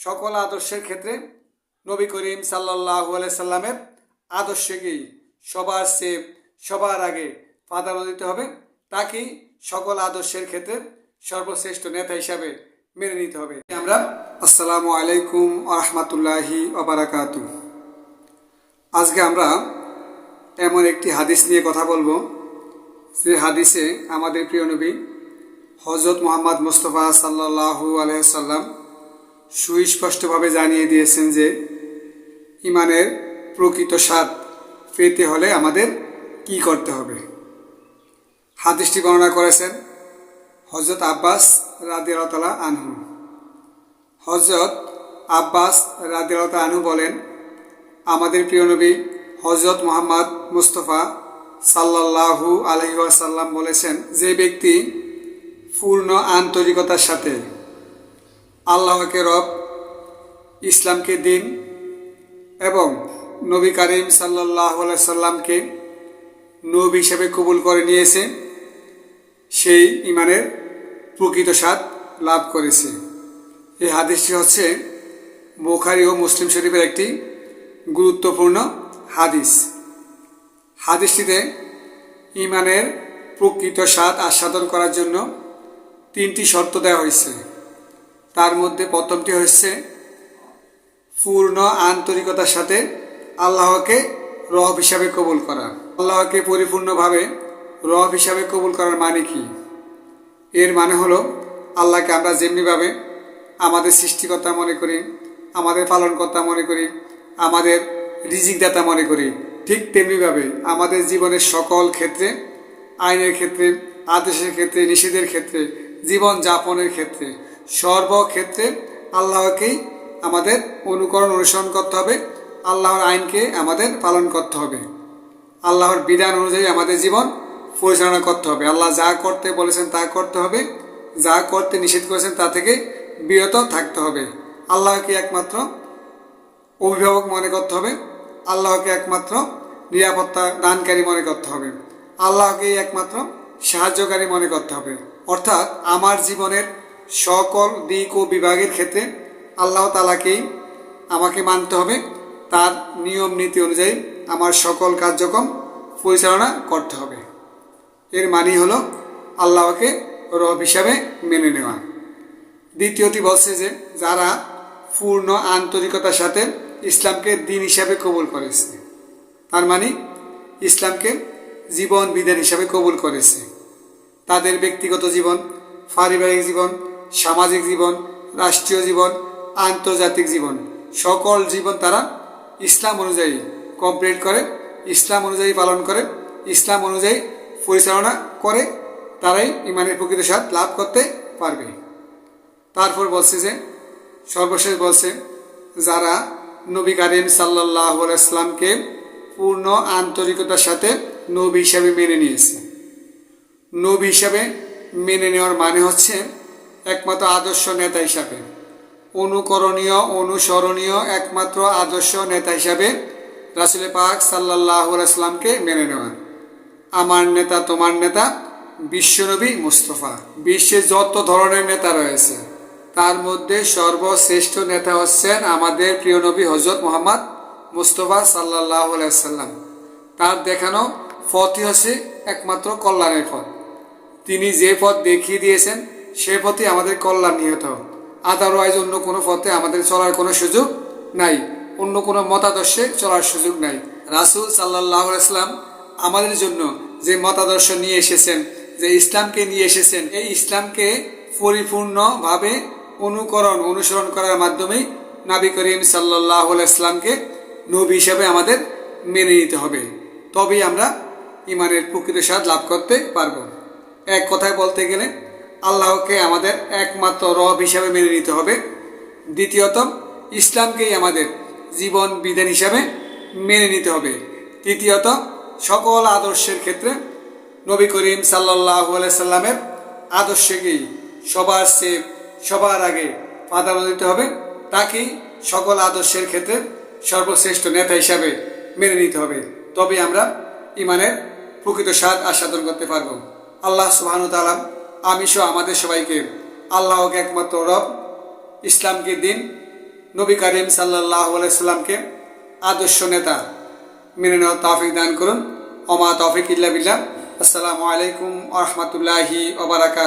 সকল আদর্শের ক্ষেত্রে নবী করিম সাল্লাল্লাহু আলাইহি সাল্লামের আদর্শকেই সবার চেয়ে সবার আগে প্রাধান্য দিতে হবে। তাকেই সকল আদর্শের ক্ষেত্রে সর্বশ্রেষ্ঠ নেতা হিসাবে মেনে নিতে হবে। আমরা আসসালামু আলাইকুম ওয়া রাহমাতুল্লাহি ওয়া বারাকাতুহু। আজকে আমরা এমন একটি হাদিস নিয়ে কথা বলবো যে হাদিসে আমাদের প্রিয় নবী হযরত মুহাম্মদ মুস্তাফা সাল্লাল্লাহু আলাইহি সাল্লাম সুস্পষ্টভাবে জানিয়ে দিয়েছেন যে ঈমানের প্রকৃত স্বাদ পেতে হলে আমাদের কি করতে হবে। হাদিসটি বর্ণনা করেছেন হযরত আব্বাস রাদিয়াল্লাহু তাআলা আনহু। হযরত আব্বাস রাদিয়াল্লাহু তাআলা আনহু বলেন, আমাদের প্রিয় নবী হযরত মুহাম্মদ মুস্তাফা সাল্লাল্লাহু আলাইহি ওয়াসাল্লাম বলেছেন, যে ব্যক্তি পূর্ণ আন্তরিকতার সাথে আল্লাহকে রব, ইসলামকে দিন এবং নবী করিম সাল্লাল্লাহু আলাইহি সাল্লামকে নবী হিসেবে কবুল করে নিয়েছে, সেই ঈমানের প্রকৃত স্বাদ লাভ করেছে। এই হাদিসটি হচ্ছে বুখারী ও মুসলিম শরীফের একটি গুরুত্বপূর্ণ হাদিস। হাদিসটিতে ঈমানের প্রকৃত স্বাদ আস্বাদন করার জন্য তিনটি শর্ত দেওয়া হয়েছে। তার মধ্যে প্রথমটি হচ্ছে পূর্ণ আন্তরিকতার সাথে আল্লাহকে রব হিসাবে কবুল করা। আল্লাহকে পরিপূর্ণভাবে রব হিসাবে কবুল করার মানে কি? এর মানে হলো আল্লাহকে আমরা যেমনিভাবে আমাদের সৃষ্টিকর্তা মনে করি, আমাদের পালনকর্তা মনে করি, আমাদের রিজিকদাতা মনে করি, ঠিক তেমনিভাবে আমাদের জীবনের সকল ক্ষেত্রে, আইনের ক্ষেত্রে, আদেশের ক্ষেত্রে, নিষেধের ক্ষেত্রে, জীবন যাপনের ক্ষেত্রে, সর্বক্ষেত্রে আল্লাহকেই আমাদের অনুসরণ করতে হবে। আল্লাহর আইনকে আমাদের পালন করতে হবে। আল্লাহর বিধান অনুযায়ী আমাদের জীবন পরিচালনা করতে হবে। আল্লাহ যা করতে বলেছেন তা করতে হবে, যা করতে নিষেধ করেছেন তা থেকে বিরত থাকতে হবে। আল্লাহকে একমাত্র অভিভাবক মনে করতে হবে, আল্লাহকে একমাত্র নিরাপত্তা দানকারী মনে করতে হবে, আল্লাহকেই একমাত্র সাহায্যকারী মনে করতে হবে। অর্থাৎ আমার জীবনের সকল দিক ও বিভাগের ক্ষেত্রে আল্লাহ তাআলাকেই আমাকে মানতে হবে, তার নিয়ম নীতি অনুযায়ী আমার সকল কার্যক্রম পরিচালনা করতে হবে। এর মানে হলো আল্লাহকে রব হিসাবে মেনে নেওয়া। দ্বিতীয়টি বলছে যে যারা পূর্ণ আন্তরিকতার সাথে ইসলামকে দিন হিসাবে কবুল করেছে, তার মানে ইসলামকে জীবন বিধান হিসাবে কবুল করেছে, তাদের ব্যক্তিগত জীবন, পারিবারিক জীবন, সামাজিক জীবন, রাষ্ট্রীয় জীবন, আন্তর্জাতিক জীবন, সকল জীবন তারা ইসলাম অনুযায়ী কমপ্লিট করে, ইসলাম অনুযায়ী পালন করে, ইসলাম অনুযায়ী পরিচালনা করে, তারাই ঈমানের প্রকৃত স্বাদ লাভ করতে পারবে। তারপর বলছে যে সর্বশেষ বলছে যারা নবী করিম সাল্লাল্লাহু আলাইহি সাল্লামকে পূর্ণ আন্তরিকতার সাথে নবী হিসাবে মেনে নিয়েছে। নবী হিসাবে মেনে নেওয়ার মানে হচ্ছে একমাত্র আদর্শ নেতা হিসাবে, অনুকরণীয় অনুসরণীয় একমাত্র আদর্শ নেতা হিসাবে রাসূল পাক সাল্লাল্লাহু আলাইহি সাল্লামকে মেনে নেওয়া। আমার নেতা, তোমার নেতা বিশ্বনবী মুস্তাফা। বিশ্বে যত ধরনের নেতা রয়েছে তার মধ্যে সর্বশ্রেষ্ঠ নেতা হচ্ছেন আমাদের প্রিয় নবী হযরত মুহাম্মদ মুস্তাফা সাল্লাল্লাহু আলাইহি সাল্লাম। তার দেখানো পথই হচ্ছে একমাত্র কল্যাণের পথ। তিনি যে পথ দেখিয়ে দিয়েছেন সে পথই আমাদের কল্যাণ নিহত। আদারওয়াইজ অন্য কোনো পথে আমাদের চলার কোনো সুযোগ নাই, অন্য কোনো মতাদর্শে চলার সুযোগ নাই। রাসূল সাল্লাল্লাহু আলাইহি সাল্লাম আমাদের জন্য যে মতাদর্শ নিয়ে এসেছেন, যে ইসলামকে নিয়ে এসেছেন, এই ইসলামকে পরিপূর্ণভাবে অনুসরণ করার মাধ্যমেই নবী করিম সাল্লাল্লাহু আলাইহি সাল্লামকে নবী হিসাবে আমাদের মেনে নিতে হবে। তবেই আমরা ঈমানের প্রকৃত স্বাদ লাভ করতে পারব। এক কথায় বলতে গেলে আল্লাহকে আমাদের একমাত্র রব হিসাবে মেনে নিতে হবে। দ্বিতীয়ত ইসলামকেই আমাদের জীবন বিধান হিসাবে মেনে নিতে হবে। তৃতীয়ত সকল আদর্শের ক্ষেত্রে নবী করিম সাল্লাল্লাহু আলাইহি সাল্লামের আদর্শকেই সবার চেয়ে সবার আগে প্রাধান্য দিতে হবে। তাকেই সকল আদর্শের ক্ষেত্রে সর্বশ্রেষ্ঠ নেতা হিসাবে মেনে নিতে হবে। তবে আমরা ঈমানের প্রকৃত স্বাদ আস্বাদন করতে পারব। আল্লাহ সুবহানাহু ওয়া তাআলা আমি সহ আমাদের সবাইকে আল্লাহকে একমাত্র রব, ইসলামকে দিন নবী করিম সাল্লাল্লাহু আলাইহি সাল্লামকে আদর্শ নেতা মেনে নেওয়ার তৌফিক দান করুন। ওমা তৌফিক ইল্লা বিল্লাহ। আসসালামু আলাইকুম ওয়া রাহমাতুল্লাহি ওয়া বারাকাতুহু।